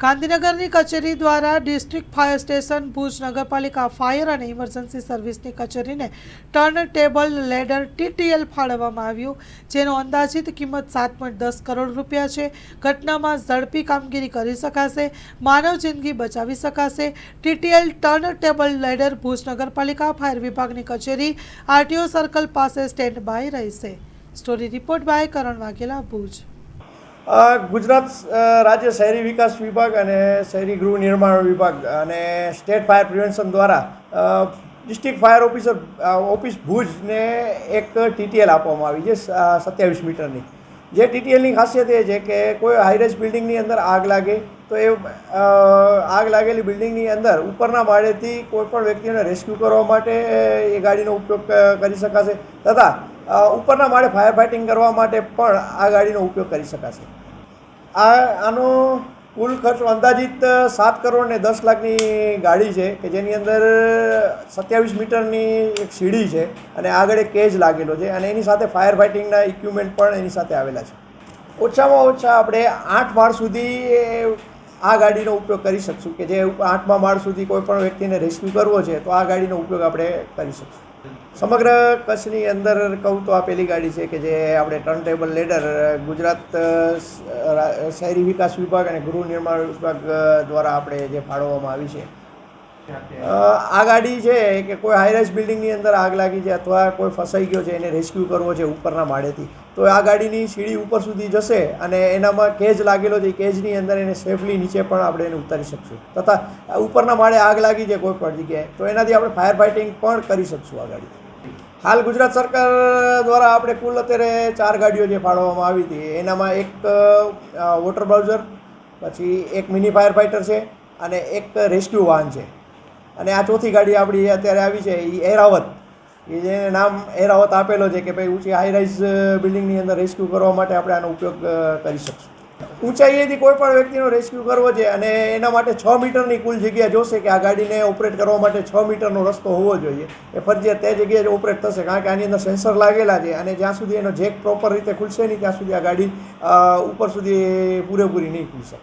ગાંધીનગરની કચેરી દ્વારા ડિસ્ટ્રિક્ટ ફાયર સ્ટેશન ભુજ નગરપાલિકા ફાયર અને ઇમરજન્સી સર્વિસની કચેરીને ટર્ન ટેબલ લેડર TTL ફાળવવામાં આવ્યું, જેનો અંદાજિત કિંમત 7.10 કરોડ રૂપિયા છે। ઘટનામાં ઝડપી કામગીરી કરી શકાશે, માનવ જિંદગી બચાવી શકાશે। TTL turn table ladder Bhuj નગરપાલિકા ફાયર વિભાગની કચેરી RTO સર્કલ પાસે સ્ટેન્ડ બાય રહેશે। સ્ટોરી રિપોર્ટ બાય કરણ વાઘેલા, ભુજ। ગુજરાત રાજ્ય શહેરી વિકાસ વિભાગ અને શહેરી ગૃહ નિર્માણ વિભાગ અને સ્ટેટ ફાયર પ્રિવેન્શન દ્વારા ડિસ્ટ્રિક્ટ ફાયર ઓફિસ ભુજને એક TTL આપવામાં આવી છે 27 મીટરની। જે TTLની ખાસિયત એ છે કે કોઈ હાઈરેઝ બિલ્ડિંગની અંદર આગ લાગે તો એ આગ લાગેલી બિલ્ડિંગની અંદર ઉપરના માળેથી કોઈપણ વ્યક્તિને રેસ્ક્યુ કરવા માટે એ ગાડીનો ઉપયોગ કરી શકાશે તથા ઉપરના માળે ફાયર ફાઇટિંગ કરવા માટે પણ આ ગાડીનો ઉપયોગ કરી શકાશે। આનો કુલ ખર્ચ અંદાજિત 7 કરોડ ને 10 લાખની ગાડી છે કે જેની અંદર 27 મીટરની એક સીડી છે અને આગળ એક કેજ લાગેલો છે અને એની સાથે ફાયર ફાઇટિંગના ઇક્વિપમેન્ટ પણ એની સાથે આવેલા છે। ઓછામાં ઓછા આપણે 8 માળ સુધી આ ગાડીનો ઉપયોગ કરી શકશું કે જે 8મા માળ સુધી કોઈ પણ વ્યક્તિને રેસ્ક્યુ કરવો છે તો આ ગાડીનો ઉપયોગ આપણે કરી શકશું। સમગ્ર કચ્છની અંદર કહું તો આ પહેલી ગાડી છે કે જે આપણે ટર્ન ટેબલ લેડર ગુજરાત શહેરી વિકાસ વિભાગ અને ગૃહ નિર્માણ વિભાગ દ્વારા આપણે જે ફાળવવામાં આવી છે। આ ગાડી છે કે કોઈ હાઈરાઇઝ બિલ્ડિંગની અંદર આગ લાગી છે અથવા કોઈ ફસાઈ ગયો છે એને રેસ્ક્યુ કરવો છે ઉપરના માળેથી તો આ ગાડીની સીડી ઉપર સુધી જશે અને એનામાં કેજ લાગેલો છે, કેજની અંદર એને સેફલી નીચે પણ આપણે એને ઉતારી શકશું તથા ઉપરના માળે આગ લાગી છે કોઈ પણ જગ્યાએ તો એનાથી આપણે ફાયર ફાઇટિંગ પણ કરી શકશું આ ગાડી। હાલ ગુજરાત સરકાર દ્વારા આપણે કુલ અત્યારે 4 ગાડીઓ જે ફાળવવામાં આવી હતી એનામાં એક વોટર બ્રાઉઝર, પછી એક મિની ફાયર ફાઇટર છે અને એક રેસ્ક્યુ વાહન છે અને આ ચોથી ગાડી આપણી અત્યારે આવી છે એ એરાવત, એ જે નામ એરાવત આપેલો છે કે ભાઈ ઊંચી હાઈરાઇઝ બિલ્ડિંગની અંદર રેસ્ક્યુ કરવા માટે આપણે આનો ઉપયોગ કરી શકશું। ઊંચાઈએથી કોઈ પણ વ્યક્તિનો રેસ્ક્યુ કરવો છે અને એના માટે 6 મીટરની કુલ જગ્યા જોશે કે આ ગાડીને ઓપરેટ કરવા માટે 6 મીટરનો રસ્તો હોવો જોઈએ, એ ફરજિયાત તે જગ્યાએ જ ઓપરેટ થશે કારણ કે આની અંદર સેન્સર લાગેલા છે અને જ્યાં સુધી એનો જેક પ્રોપર રીતે ખુલશે નહીં ત્યાં સુધી આ ગાડી ઉપર સુધી પૂરેપૂરી નહીં ખુલશે।